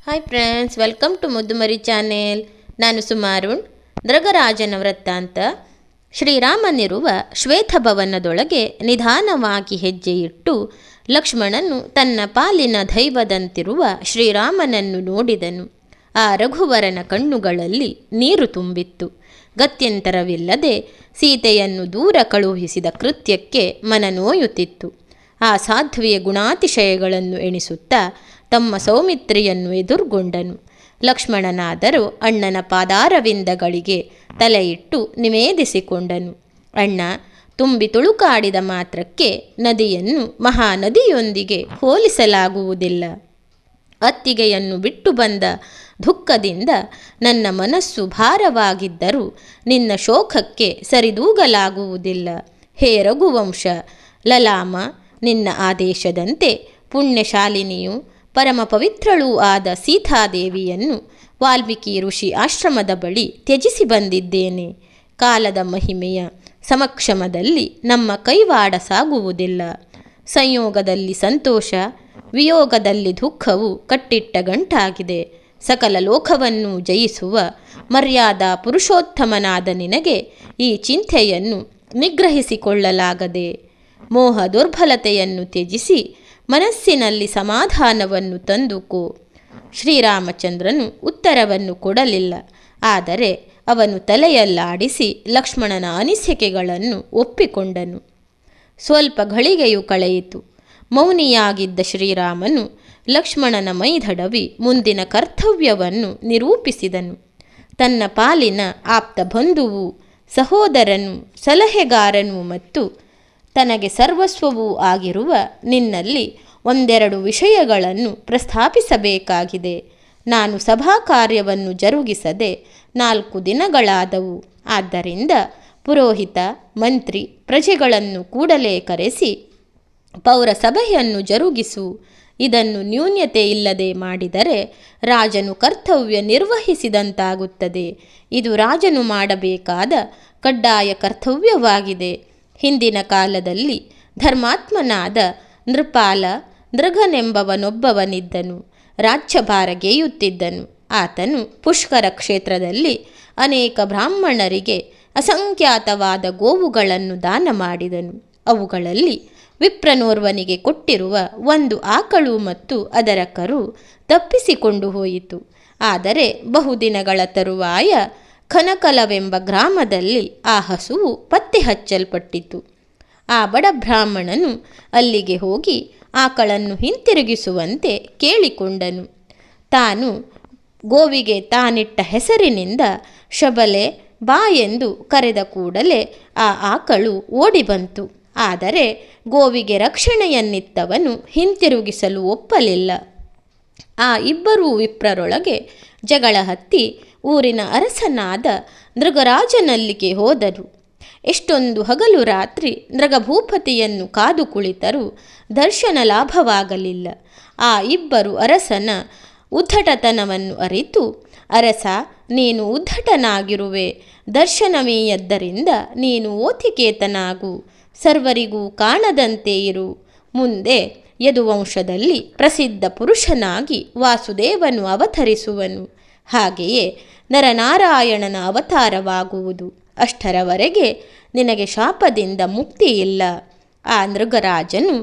Hi friends, welcome to Muddumari channel. ನಾನು ಸುಮಾರುಣ್. ನೃಗರಾಜನ ವೃತ್ತಾಂತ. ಶ್ರೀರಾಮನಿರುವ ಶ್ವೇತಭವನದೊಳಗೆ ನಿಧಾನವಾಗಿ ಹೆಜ್ಜೆಯಿಟ್ಟು ಲಕ್ಷ್ಮಣನು ತನ್ನ ಪಾಲಿನ ದೈವದಂತಿರುವ ಶ್ರೀರಾಮನನ್ನು ನೋಡಿದನು. ಆ ರಘುವರನ ಕಣ್ಣುಗಳಲ್ಲಿ ನೀರು ತುಂಬಿತ್ತು. ಗತ್ಯಂತರವಿಲ್ಲದೆ ಸೀತೆಯನ್ನು ದೂರ ಕಳುಹಿಸಿದ ಕೃತ್ಯಕ್ಕೆ ಮನನೋಯುತ್ತಿತ್ತು. ಆ ಸಾಧ್ವಿಯ ಗುಣಾತಿಶಯಗಳನ್ನು ಎಣಿಸುತ್ತಾ ತಮ್ಮ ಸೌಮಿತ್ರಿಯನ್ನು ಎದುರುಗೊಂಡನು. ಲಕ್ಷ್ಮಣನಾದರೂ ಅಣ್ಣನ ಪಾದಾರವಿಂದಗಳಿಗೆ ತಲೆಯಿಟ್ಟು ನಿವೇದಿಸಿಕೊಂಡನು. ಅಣ್ಣ, ತುಂಬಿ ತುಳುಕಾಡಿದ ಮಾತ್ರಕ್ಕೆ ನದಿಯನ್ನು ಮಹಾನದಿಯೊಂದಿಗೆ ಹೋಲಿಸಲಾಗುವುದಿಲ್ಲ. ಅತ್ತಿಗೆಯನ್ನು ಬಿಟ್ಟು ಬಂದ ದುಃಖದಿಂದ ನನ್ನ ಮನಸ್ಸು ಭಾರವಾಗಿದ್ದರೂ ನಿನ್ನ ಶೋಕಕ್ಕೆ ಸರಿದೂಗಲಾಗುವುದಿಲ್ಲ. ಹೇ ರಘುವಂಶ ಲಲಾಮ, ನಿನ್ನ ಆದೇಶದಂತೆ ಪುಣ್ಯಶಾಲಿನಿಯು ಪರಮ ಪವಿತ್ರಳೂ ಆದ ಸೀತಾದೇವಿಯನ್ನು ವಾಲ್ಮೀಕಿ ಋಷಿ ಆಶ್ರಮದ ಬಳಿ ತ್ಯಜಿಸಿ ಬಂದಿದ್ದೇನೆ. ಕಾಲದ ಮಹಿಮೆಯ ಸಮಕ್ಷಮದಲ್ಲಿ ನಮ್ಮ ಕೈವಾಡ ಸಾಗುವುದಿಲ್ಲ. ಸಂಯೋಗದಲ್ಲಿ ಸಂತೋಷ, ವಿಯೋಗದಲ್ಲಿ ದುಃಖವು ಕಟ್ಟಿಟ್ಟ ಗಂಟಾಗಿದೆ. ಸಕಲ ಲೋಕವನ್ನು ಜಯಿಸುವ ಮರ್ಯಾದಾ ಪುರುಷೋತ್ತಮನಾದ ನಿನಗೆ ಈ ಚಿಂತೆಯನ್ನು ನಿಗ್ರಹಿಸಿಕೊಳ್ಳಲಾಗದೆ. ಮೋಹ ದುರ್ಬಲತೆಯನ್ನು ತ್ಯಜಿಸಿ ಮನಸ್ಸಿನಲ್ಲಿ ಸಮಾಧಾನವನ್ನು ತಂದುಕೋ. ಶ್ರೀರಾಮಚಂದ್ರನು ಉತ್ತರವನ್ನು ಕೊಡಲಿಲ್ಲ. ಆದರೆ ಅವನು ತಲೆಯಲ್ಲಾಡಿಸಿ ಲಕ್ಷ್ಮಣನ ಅನಿಸಿಕೆಗಳನ್ನು ಒಪ್ಪಿಕೊಂಡನು. ಸ್ವಲ್ಪ ಘಳಿಗೆಯು ಕಳೆಯಿತು. ಮೌನಿಯಾಗಿದ್ದ ಶ್ರೀರಾಮನು ಲಕ್ಷ್ಮಣನ ಮೈದಡವಿ ಮುಂದಿನ ಕರ್ತವ್ಯವನ್ನು ನಿರೂಪಿಸಿದನು. ತನ್ನ ಪಾಲಿನ ಆಪ್ತ ಬಂಧುವು, ಸಹೋದರನು, ಸಲಹೆಗಾರನು ಮತ್ತು ತನಗೆ ಸರ್ವಸ್ವವೂ ಆಗಿರುವ ನಿನ್ನಲ್ಲಿ ಒಂದೆರಡು ವಿಷಯಗಳನ್ನು ಪ್ರಸ್ತಾಪಿಸಬೇಕಾಗಿದೆ. ನಾನು ಸಭಾ ಕಾರ್ಯವನ್ನು ಜರುಗಿಸದೆ 4 ದಿನಗಳಾದವು. ಆದ್ದರಿಂದ ಪುರೋಹಿತ, ಮಂತ್ರಿ, ಪ್ರಜೆಗಳನ್ನು ಕೂಡಲೇ ಕರೆಸಿ ಪೌರಸಭೆಯನ್ನು ಜರುಗಿಸು. ಇದನ್ನು ನ್ಯೂನ್ಯತೆ ಇಲ್ಲದೆ ಮಾಡಿದರೆ ರಾಜನು ಕರ್ತವ್ಯ ನಿರ್ವಹಿಸಿದಂತಾಗುತ್ತದೆ. ಇದು ರಾಜನು ಮಾಡಬೇಕಾದ ಕಡ್ಡಾಯ ಕರ್ತವ್ಯವಾಗಿದೆ. ಹಿಂದಿನ ಕಾಲದಲ್ಲಿ ಧರ್ಮಾತ್ಮನಾದ ನೃಪಾಲ ನೃಗನೆಂಬವನೊಬ್ಬವನಿದ್ದನು. ರಾಜ್ಯಭಾರ ಗೇಯುತ್ತಿದ್ದನು. ಆತನು ಪುಷ್ಕರ ಕ್ಷೇತ್ರದಲ್ಲಿ ಅನೇಕ ಬ್ರಾಹ್ಮಣರಿಗೆ ಅಸಂಖ್ಯಾತವಾದ ಗೋವುಗಳನ್ನು ದಾನ ಮಾಡಿದನು. ಅವುಗಳಲ್ಲಿ ವಿಪ್ರನೋರ್ವನಿಗೆ ಕೊಟ್ಟಿರುವ 1 ಆಕಳು ಮತ್ತು ಅದರ ಕರು ತಪ್ಪಿಸಿಕೊಂಡು ಹೋಯಿತು. ಆದರೆ ಬಹುದಿನಗಳ ತರುವಾಯ ಕನಕಲವೆಂಬ ಗ್ರಾಮದಲ್ಲಿ ಆ ಹಸುವು ಪತ್ತೆ ಹಚ್ಚಲ್ಪಟ್ಟಿತು. ಆ ಬಡ ಬ್ರಾಹ್ಮಣನು ಅಲ್ಲಿಗೆ ಹೋಗಿ ಆಕಳನ್ನು ಹಿಂತಿರುಗಿಸುವಂತೆ ಕೇಳಿಕೊಂಡನು. ತಾನು ಗೋವಿಗೆ ತಾನಿಟ್ಟ ಹೆಸರಿನಿಂದ ಶಬಲೆ ಬಾ ಎಂದು ಕರೆದ ಕೂಡಲೇ ಆ ಆಕಳು ಓಡಿ ಬಂತು. ಆದರೆ ಗೋವಿಗೆ ರಕ್ಷಣೆಯನ್ನಿತ್ತವನು ಹಿಂತಿರುಗಿಸಲು ಒಪ್ಪಲಿಲ್ಲ. ಆ ಇಬ್ಬರೂ ವಿಪ್ರರೊಳಗೆ ಜಗಳ ಹತ್ತಿ ಊರಿನ ಅರಸನಾದ ನೃಗರಾಜನಲ್ಲಿಗೆ ಹೋದರು. ಎಷ್ಟೊಂದು ಹಗಲು ರಾತ್ರಿ ನೃಗಭೂಪತಿಯನ್ನು ಕಾದು ಕುಳಿತರೂ ದರ್ಶನ ಲಾಭವಾಗಲಿಲ್ಲ. ಆ ಇಬ್ಬರು ಅರಸನ ಉದ್ಧಟತನವನ್ನು ಅರಿತು, ಅರಸ, ನೀನು ಉದ್ಧಟನಾಗಿರುವೆ. ದರ್ಶನವೀಯದ್ದರಿಂದ ನೀನು ಓತಿಕೇತನಾಗು. ಸರ್ವರಿಗೂ ಕಾಣದಂತೆ ಇರು. ಮುಂದೆ ಯದುವಂಶದಲ್ಲಿ ಪ್ರಸಿದ್ಧ ಪುರುಷನಾಗಿ ವಾಸುದೇವನು ಅವತರಿಸುವನು. ಹಾಗೆಯೇ ನರನಾರಾಯಣನ ಅವತಾರವಾಗುವುದು. ಅಷ್ಟರವರೆಗೆ ನಿನಗೆ ಶಾಪದಿಂದ ಮುಕ್ತಿಯಿಲ್ಲ. ಆ ನೃಗರಾಜನು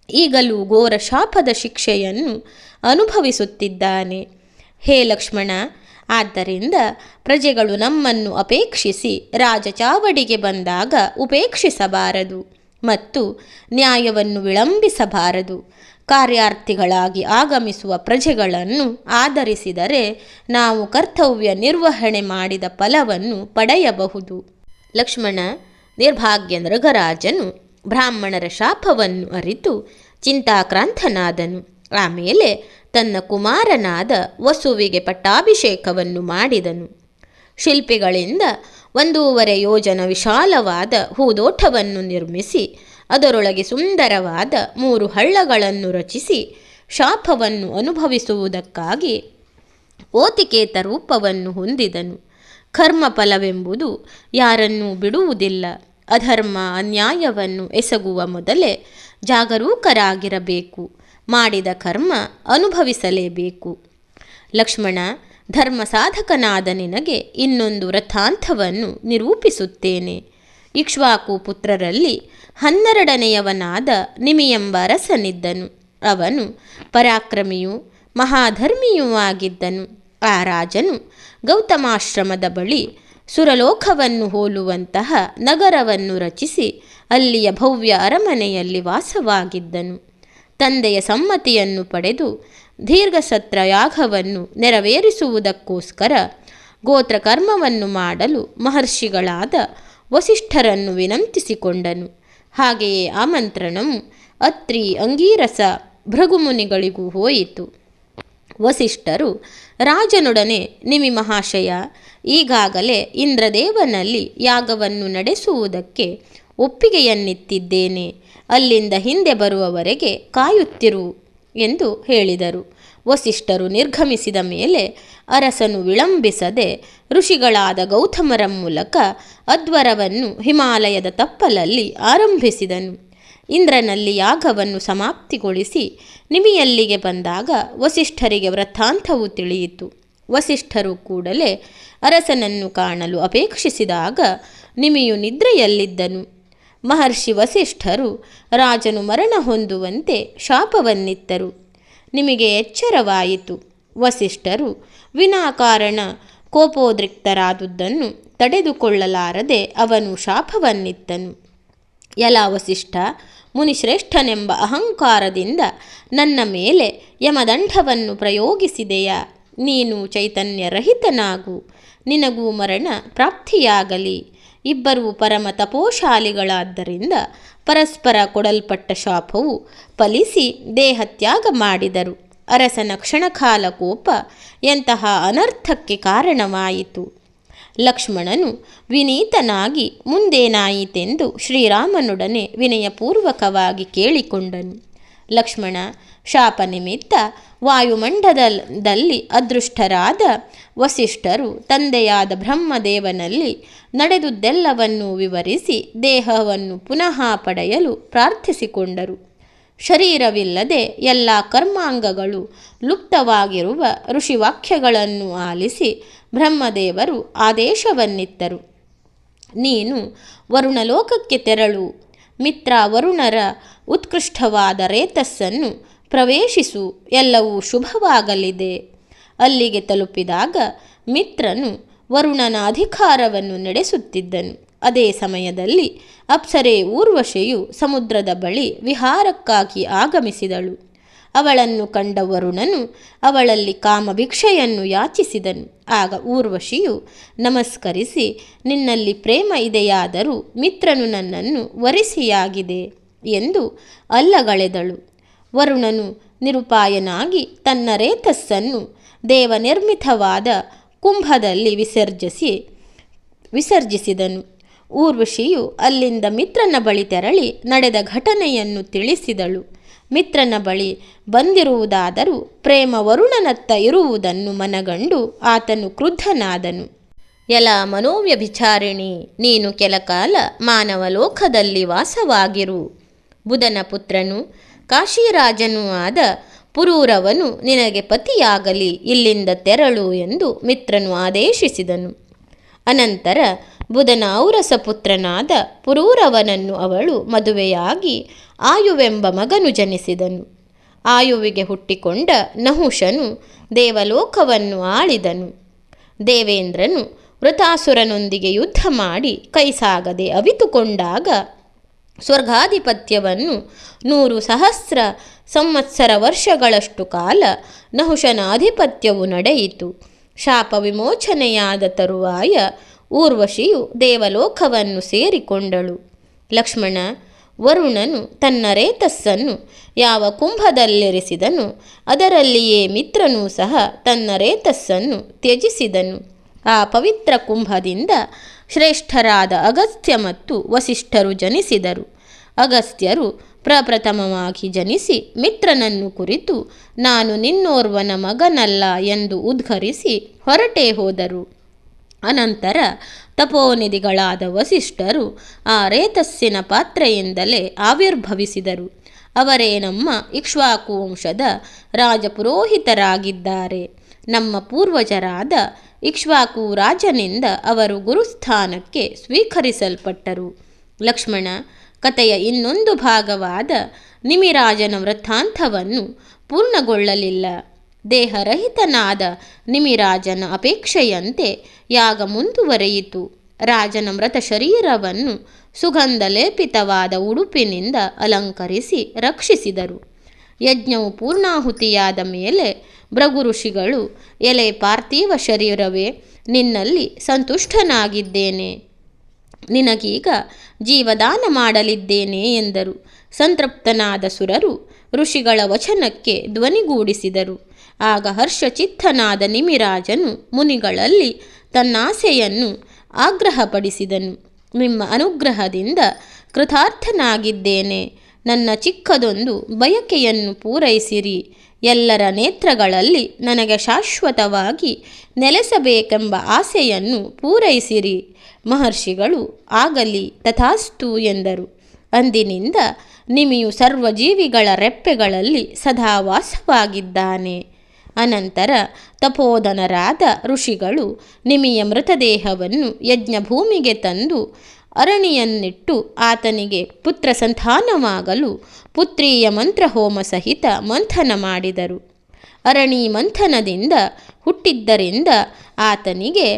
ಈಗಲೂ ಘೋರ ಶಾಪದ ಶಿಕ್ಷೆಯನ್ನು ಅನುಭವಿಸುತ್ತಿದ್ದಾನೆ. ಹೇ ಲಕ್ಷ್ಮಣ, ಆದ್ದರಿಂದ ಪ್ರಜೆಗಳು ನಮ್ಮನ್ನು ಅಪೇಕ್ಷಿಸಿ ರಾಜಚಾವಡಿಗೆ ಬಂದಾಗ ಉಪೇಕ್ಷಿಸಬಾರದು ಮತ್ತು ನ್ಯಾಯವನ್ನು ವಿಳಂಬಿಸಬಾರದು. ಕಾರ್ಯಾರ್ಥಿಗಳಾಗಿ ಆಗಮಿಸುವ ಪ್ರಜೆಗಳನ್ನು ಆಧರಿಸಿದರೆ ನಾವು ಕರ್ತವ್ಯ ನಿರ್ವಹಣೆ ಮಾಡಿದ ಫಲವನ್ನು ಪಡೆಯಬಹುದು. ಲಕ್ಷ್ಮಣ, ನಿರ್ಭಾಗ್ಯ ನೃಗರಾಜನು ಬ್ರಾಹ್ಮಣರ ಶಾಪವನ್ನು ಅರಿತು ಚಿಂತಾಕ್ರಾಂತನಾದನು. ಆಮೇಲೆ ತನ್ನ ಕುಮಾರನಾದ ವಸುವಿಗೆ ಪಟ್ಟಾಭಿಷೇಕವನ್ನು ಮಾಡಿದನು. ಶಿಲ್ಪಿಗಳಿಂದ 1.5 ಯೋಜನ ವಿಶಾಲವಾದ ಹೂದೋಟವನ್ನು ನಿರ್ಮಿಸಿ ಅದರೊಳಗೆ ಸುಂದರವಾದ 3 ಹಳ್ಳಗಳನ್ನು ರಚಿಸಿ ಶಾಪವನ್ನು ಅನುಭವಿಸುವುದಕ್ಕಾಗಿ ಓತಿಕೇತ ರೂಪವನ್ನು ಹೊಂದಿದನು. ಕರ್ಮಫಲವೆಂಬುದು ಯಾರನ್ನೂ ಬಿಡುವುದಿಲ್ಲ. ಅಧರ್ಮ ಅನ್ಯಾಯವನ್ನು ಎಸಗುವ ಮೊದಲೇ ಜಾಗರೂಕರಾಗಿರಬೇಕು. ಮಾಡಿದ ಕರ್ಮ ಅನುಭವಿಸಲೇಬೇಕು. ಲಕ್ಷ್ಮಣ, ಧರ್ಮ ಸಾಧಕನಾದ ನಿನಗೆ ಇನ್ನೊಂದು ವೃತ್ತಾಂತವನ್ನು ನಿರೂಪಿಸುತ್ತೇನೆ. ಇಕ್ಷ್ವಾಕು ಪುತ್ರರಲ್ಲಿ 12ನೆಯವನಾದ ನಿಮಿ ಎಂಬ ಅರಸನಿದ್ದನು. ಅವನು ಪರಾಕ್ರಮಿಯೂ ಮಹಾಧರ್ಮಿಯೂ ಆಗಿದ್ದನು. ಆ ರಾಜನು ಗೌತಮಾಶ್ರಮದ ಬಳಿ ಸುರಲೋಕವನ್ನು ಹೋಲುವಂತಹ ನಗರವನ್ನು ರಚಿಸಿ ಅಲ್ಲಿಯ ಭವ್ಯ ಅರಮನೆಯಲ್ಲಿ ವಾಸವಾಗಿದ್ದನು. ತಂದೆಯ ಸಮ್ಮತಿಯನ್ನು ಪಡೆದು ದೀರ್ಘಸತ್ರ ಯಾಗವನ್ನು ನೆರವೇರಿಸುವುದಕ್ಕೋಸ್ಕರ ಗೋತ್ರಕರ್ಮವನ್ನು ಮಾಡಲು ಮಹರ್ಷಿಗಳಾದ ವಸಿಷ್ಠರನ್ನು ವಿನಂತಿಸಿಕೊಂಡನು. ಹಾಗೆಯೇ ಆಮಂತ್ರಣವು ಅತ್ರಿ, ಅಂಗೀರಸ, ಭೃಗುಮುನಿಗಳಿಗೂ ಹೋಯಿತು. ವಸಿಷ್ಠರು ರಾಜನೊಡನೆ, ನಿಮಿ ಮಹಾಶಯ, ಈಗಾಗಲೇ ಇಂದ್ರದೇವನಲ್ಲಿ ಯಾಗವನ್ನು ನಡೆಸುವುದಕ್ಕೆ ಒಪ್ಪಿಗೆಯನ್ನಿತ್ತಿದ್ದೇನೆ. ಅಲ್ಲಿಂದ ಹಿಂದೆ ಬರುವವರೆಗೆ ಕಾಯುತ್ತಿರು ಎಂದು ಹೇಳಿದರು. ವಸಿಷ್ಠರು ನಿರ್ಗಮಿಸಿದ ಮೇಲೆ ಅರಸನು ವಿಳಂಬಿಸದೆ ಋಷಿಗಳಾದ ಗೌತಮರ ಮೂಲಕ ಅಧ್ವರವನ್ನು ಹಿಮಾಲಯದ ತಪ್ಪಲಲ್ಲಿ ಆರಂಭಿಸಿದನು. ಇಂದ್ರನಲ್ಲಿ ಯಾಗವನ್ನು ಸಮಾಪ್ತಿಗೊಳಿಸಿ ನಿಮಿಯಲ್ಲಿಗೆ ಬಂದಾಗ ವಸಿಷ್ಠರಿಗೆ ವೃತ್ತಾಂತವು ತಿಳಿಯಿತು. ವಸಿಷ್ಠರು ಕೂಡಲೇ ಅರಸನನ್ನು ಕಾಣಲು ಅಪೇಕ್ಷಿಸಿದಾಗ ನಿಮಿಯು ನಿದ್ರೆಯಲ್ಲಿದ್ದನು. ಮಹರ್ಷಿ ವಸಿಷ್ಠರು ರಾಜನು ಮರಣ ಹೊಂದುವಂತೆ ಶಾಪವನ್ನಿತ್ತರು. ನಿಮಗೆ ಎಚ್ಚರವಾಯಿತು. ವಸಿಷ್ಠರು ವಿನಾಕಾರಣ ಕೋಪೋದ್ರಿಕ್ತರಾದುದನ್ನು ತಡೆದುಕೊಳ್ಳಲಾರದೆ ಅವನು ಶಾಪವನ್ನಿತ್ತನು. ಎಲ ವಸಿಷ್ಠ, ಮುನಿಶ್ರೇಷ್ಠನೆಂಬ ಅಹಂಕಾರದಿಂದ ನನ್ನ ಮೇಲೆ ಯಮದಂಡವನ್ನು ಪ್ರಯೋಗಿಸಿದೆಯಾ? ನೀನು ಚೈತನ್ಯರಹಿತನಾಗು, ನಿನಗೂ ಮರಣ ಪ್ರಾಪ್ತಿಯಾಗಲಿ. ಇಬ್ಬರೂ ಪರಮ ತಪೋಶಾಲಿಗಳಾದ್ದರಿಂದ ಪರಸ್ಪರ ಕೊಡಲ್ಪಟ್ಟ ಶಾಪವು ಫಲಿಸಿ ದೇಹತ್ಯಾಗ ಮಾಡಿದರು. ಅರಸನ ಕ್ಷಣಕಾಲ ಕೋಪ ಎಂತಹ ಅನರ್ಥಕ್ಕೆ ಕಾರಣವಾಯಿತು. ಲಕ್ಷ್ಮಣನು ವಿನೀತನಾಗಿ ಮುಂದೇನಾಯಿತೆಂದು ಶ್ರೀರಾಮನೊಡನೆ ವಿನಯಪೂರ್ವಕವಾಗಿ ಕೇಳಿಕೊಂಡನು. ಲಕ್ಷ್ಮಣ, ಶಾಪ ನಿಮಿತ್ತ ವಾಯುಮಂಡಲದಲ್ಲಿ ಅದೃಷ್ಟರಾದ ವಸಿಷ್ಠರು ತಂದೆಯಾದ ಬ್ರಹ್ಮದೇವನಲ್ಲಿ ನಡೆದುದೆಲ್ಲವನ್ನೂ ವಿವರಿಸಿ ದೇಹವನ್ನು ಪುನಃ ಪಡೆಯಲು ಪ್ರಾರ್ಥಿಸಿಕೊಂಡರು. ಶರೀರವಿಲ್ಲದೆ ಎಲ್ಲ ಕರ್ಮಾಂಗಗಳು ಲುಪ್ತವಾಗಿರುವ ಋಷಿವಾಕ್ಯಗಳನ್ನು ಆಲಿಸಿ ಬ್ರಹ್ಮದೇವರು ಆದೇಶವನ್ನಿತ್ತರು. ನೀನು ವರುಣಲೋಕಕ್ಕೆ ತೆರಳು, ಮಿತ್ರ ವರುಣರ ಉತ್ಕೃಷ್ಟವಾದ ರೇತಸ್ಸನ್ನು ಪ್ರವೇಶಿಸು, ಎಲ್ಲವೂ ಶುಭವಾಗಲಿದೆ. ಅಲ್ಲಿಗೆ ತಲುಪಿದಾಗ ಮಿತ್ರನು ವರುಣನ ಅಧಿಕಾರವನ್ನು ನಡೆಸುತ್ತಿದ್ದನು. ಅದೇ ಸಮಯದಲ್ಲಿ ಅಪ್ಸರೆ ಊರ್ವಶಿಯು ಸಮುದ್ರದ ಬಳಿ ವಿಹಾರಕ್ಕಾಗಿ ಆಗಮಿಸಿದಳು. ಅವಳನ್ನು ಕಂಡ ವರುಣನು ಅವಳಲ್ಲಿ ಕಾಮಭಿಕ್ಷೆಯನ್ನು ಯಾಚಿಸಿದನು. ಆಗ ಊರ್ವಶಿಯು ನಮಸ್ಕರಿಸಿ, ನಿನ್ನಲ್ಲಿ ಪ್ರೇಮ ಇದೆಯಾದರೂ ಮಿತ್ರನು ನನ್ನನ್ನು ವರಿಸಿಯಾಗಿದೆ ಎಂದು ಅಲ್ಲಗಳೆದಳು. ವರುಣನು ನಿರುಪಾಯನಾಗಿ ತನ್ನ ರೇತಸ್ಸನ್ನು ದೇವನಿರ್ಮಿತವಾದ ಕುಂಭದಲ್ಲಿ ವಿಸರ್ಜಿಸಿದನು. ಊರ್ವಶಿಯು ಅಲ್ಲಿಂದ ಮಿತ್ರನ ಬಳಿ ತೆರಳಿ ನಡೆದ ಘಟನೆಯನ್ನು ತಿಳಿಸಿದಳು. ಮಿತ್ರನ ಬಳಿ ಬಂದಿರುವುದಾದರೂ ಪ್ರೇಮ ವರುಣನತ್ತ ಇರುವುದನ್ನು ಮನಗಂಡು ಆತನು ಕ್ರುದ್ಧನಾದನು. ಎಲ ಮನೋವ್ಯಭಿಚಾರಿಣಿ, ನೀನು ಕೆಲಕಾಲ ಮಾನವ ಲೋಕದಲ್ಲಿ ವಾಸವಾಗಿರು. ಬುಧನ ಪುತ್ರನು ಕಾಶಿರಾಜನೂ ಆದ ಪುರೂರವನು ನಿನಗೆ ಪತಿಯಾಗಲಿ, ಇಲ್ಲಿಂದ ತೆರಳು ಎಂದು ಮಿತ್ರನು ಆದೇಶಿಸಿದನು. ಅನಂತರ ಬುಧನ ಔರಸ ಪುತ್ರನಾದ ಪುರೂರವನನ್ನು ಅವಳು ಮದುವೆಯಾಗಿ ಆಯುವೆಂಬ ಮಗನು ಜನಿಸಿದನು. ಆಯುವಿಗೆ ಹುಟ್ಟಿಕೊಂಡ ನಹುಷನು ದೇವಲೋಕವನ್ನು ಆಳಿದನು. ದೇವೇಂದ್ರನು ವೃತಾಸುರನೊಂದಿಗೆ ಯುದ್ಧ ಮಾಡಿ ಕೈಸಾಗದೆ ಅವಿತುಕೊಂಡಾಗ ಸ್ವರ್ಗಾಧಿಪತ್ಯವನ್ನು 100,000 ಸಂವತ್ಸರ ವರ್ಷಗಳಷ್ಟು ಕಾಲ ನಹುಷನ ಆಧಿಪತ್ಯವು ನಡೆಯಿತು. ಶಾಪ ವಿಮೋಚನೆಯಾದ ತರುವಾಯ ಊರ್ವಶಿಯು ದೇವಲೋಕವನ್ನು ಸೇರಿಕೊಂಡಳು. ಲಕ್ಷ್ಮಣ, ವರುಣನು ತನ್ನ ರೇತಸ್ಸನ್ನು ಯಾವ ಕುಂಭದಲ್ಲಿರಿಸಿದನು ಅದರಲ್ಲಿಯೇ ಮಿತ್ರನೂ ಸಹ ತನ್ನ ರೇತಸ್ಸನ್ನು ತ್ಯಜಿಸಿದನು. ಆ ಪವಿತ್ರ ಕುಂಭದಿಂದ ಶ್ರೇಷ್ಠರಾದ ಅಗಸ್ತ್ಯ ಮತ್ತು ವಸಿಷ್ಠರು ಜನಿಸಿದರು. ಅಗಸ್ತ್ಯರು ಪ್ರಪ್ರಥಮವಾಗಿ ಜನಿಸಿ ಮಿತ್ರನನ್ನು ಕುರಿತು ನಾನು ನಿನ್ನೋರ್ವನ ಮಗನಲ್ಲ ಎಂದು ಉದ್ಘರಿಸಿ ಹೊರಟೇ ಹೋದರು. ಅನಂತರ ತಪೋನಿಧಿಗಳಾದ ವಸಿಷ್ಠರು ಆ ರೇತಸ್ಸಿನ ಪಾತ್ರೆಯಿಂದಲೇ ಆವಿರ್ಭವಿಸಿದರು. ಅವರೇ ನಮ್ಮ ಇಕ್ಷ್ವಾಕು ವಂಶದ ರಾಜಪುರೋಹಿತರಾಗಿದ್ದಾರೆ. ನಮ್ಮ ಪೂರ್ವಜರಾದ ಇಕ್ಷ್ವಾಕು ರಾಜನಿಂದ ಅವರು ಗುರುಸ್ಥಾನಕ್ಕೆ ಸ್ವೀಕರಿಸಲ್ಪಟ್ಟರು. ಲಕ್ಷ್ಮಣ ಕಥೆಯ ಇನ್ನೊಂದು ಭಾಗವಾದ ನಿಮಿರಾಜನ ವೃತ್ತಾಂತವನ್ನು ಪೂರ್ಣಗೊಳ್ಳಲಿಲ್ಲ. ದೇಹರಹಿತನಾದ ನಿಮಿರಾಜನ ಅಪೇಕ್ಷೆಯಂತೆ ಯಾಗ ಮುಂದುವರೆಯಿತು. ರಾಜನ ಮೃತ ಶರೀರವನ್ನು ಸುಗಂಧ ಲೇಪಿತವಾದ ಉಡುಪಿನಿಂದ ಅಲಂಕರಿಸಿ ರಕ್ಷಿಸಿದರು. ಯಜ್ಞವು ಪೂರ್ಣಾಹುತಿಯಾದ ಮೇಲೆ ಭೃಗು ಋಷಿಗಳು, ಎಲೆ ಪಾರ್ಥಿವ ಶರೀರವೇ, ನಿನ್ನಲ್ಲಿ ಸಂತುಷ್ಟನಾಗಿದ್ದೇನೆ, ನಿನಗೀಗ ಜೀವದಾನ ಮಾಡಲಿದ್ದೇನೆ ಎಂದರು. ಸಂತೃಪ್ತನಾದ ಸುರರು ಋಷಿಗಳ ವಚನಕ್ಕೆ ಧ್ವನಿಗೂಡಿಸಿದರು. ಆಗ ಹರ್ಷಚಿತ್ತನಾದ ನಿಮಿರಾಜನು ಮುನಿಗಳಲ್ಲಿ ತನ್ನಾಸೆಯನ್ನು ಆಗ್ರಹಪಡಿಸಿದನು. ನಿಮ್ಮ ಅನುಗ್ರಹದಿಂದ ಕೃತಾರ್ಥನಾಗಿದ್ದೇನೆ. ನನ್ನ ಚಿಕ್ಕದೊಂದು ಬಯಕೆಯನ್ನು ಪೂರೈಸಿರಿ. ಎಲ್ಲರ ನೇತ್ರಗಳಲ್ಲಿ ನನಗೆ ಶಾಶ್ವತವಾಗಿ ನೆಲೆಸಬೇಕೆಂಬ ಆಸೆಯನ್ನು ಪೂರೈಸಿರಿ. ಮಹರ್ಷಿಗಳು ಆಗಲಿ ತಥಾಸ್ತು ಎಂದರು. ಅಂದಿನಿಂದ ನಿಮಿಯು ಸರ್ವಜೀವಿಗಳ ರೆಪ್ಪೆಗಳಲ್ಲಿ ಸದಾ ವಾಸವಾಗಿದ್ದಾನೆ. ಅನಂತರ ತಪೋಧನರಾದ ಋಷಿಗಳು ನಿಮಿಯ ಮೃತದೇಹವನ್ನು ಯಜ್ಞಭೂಮಿಗೆ ತಂದು ಅರಣಿಯನ್ನಿಟ್ಟು ಆತನಿಗೆ ಪುತ್ರ ಸಂತಾನವಾಗಲು ಪುತ್ರೀಯ ಮಂತ್ರಹೋಮ ಸಹಿತ ಮಂಥನ ಮಾಡಿದರು. ಅರಣಿ ಮಂಥನದಿಂದ ಹುಟ್ಟಿದ್ದರಿಂದ ಆತನಿಗೆ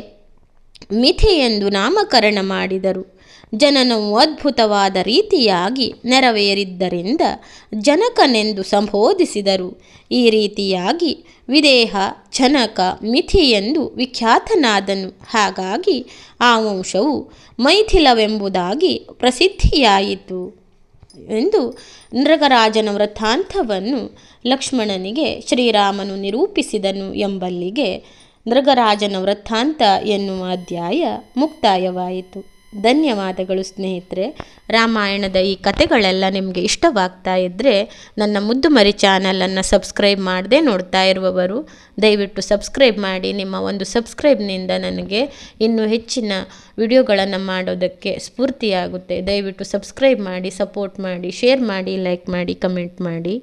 ಮಿಥಿ ಎಂದು ನಾಮಕರಣ ಮಾಡಿದರು. ಜನನವು ಅದ್ಭುತವಾದ ರೀತಿಯಾಗಿ ನೆರವೇರಿದ್ದರಿಂದ ಜನಕನೆಂದು ಸಂಬೋಧಿಸಿದರು. ಈ ರೀತಿಯಾಗಿ ವಿದೇಹ, ಜನಕ, ಮಿಥಿ ಎಂದು ವಿಖ್ಯಾತನಾದನು. ಹಾಗಾಗಿ ಆ ವಂಶವು ಮೈಥಿಲವೆಂಬುದಾಗಿ ಪ್ರಸಿದ್ಧಿಯಾಯಿತು ಎಂದು ನೃಗರಾಜನ ವೃತ್ತಾಂತವನ್ನು ಲಕ್ಷ್ಮಣನಿಗೆ ಶ್ರೀರಾಮನು ನಿರೂಪಿಸಿದನು ಎಂಬಲ್ಲಿಗೆ ನೃಗರಾಜನ ವೃತ್ತಾಂತ ಎನ್ನುವ ಅಧ್ಯಾಯ ಮುಕ್ತಾಯವಾಯಿತು. ಧನ್ಯವಾದಗಳು ಸ್ನೇಹಿತರೆ. ರಾಮಾಯಣದ ಈ ಕಥೆಗಳೆಲ್ಲ ನಿಮಗೆ ಇಷ್ಟವಾಗ್ತಾ ಇದ್ದರೆ ನನ್ನ ಮುದ್ದು ಮರಿ ಚಾನಲನ್ನು ಸಬ್ಸ್ಕ್ರೈಬ್ ಮಾಡದೆ ನೋಡ್ತಾ ಇರುವವರು ದಯವಿಟ್ಟು ಸಬ್ಸ್ಕ್ರೈಬ್ ಮಾಡಿ. ನಿಮ್ಮ ಒಂದು ಸಬ್ಸ್ಕ್ರೈಬ್ನಿಂದ ನನಗೆ ಇನ್ನೂ ಹೆಚ್ಚಿನ ವಿಡಿಯೋಗಳನ್ನು ಮಾಡೋದಕ್ಕೆ ಸ್ಫೂರ್ತಿಯಾಗುತ್ತೆ. ದಯವಿಟ್ಟು ಸಬ್ಸ್ಕ್ರೈಬ್ ಮಾಡಿ, ಸಪೋರ್ಟ್ ಮಾಡಿ, ಶೇರ್ ಮಾಡಿ, ಲೈಕ್ ಮಾಡಿ, ಕಮೆಂಟ್ ಮಾಡಿ.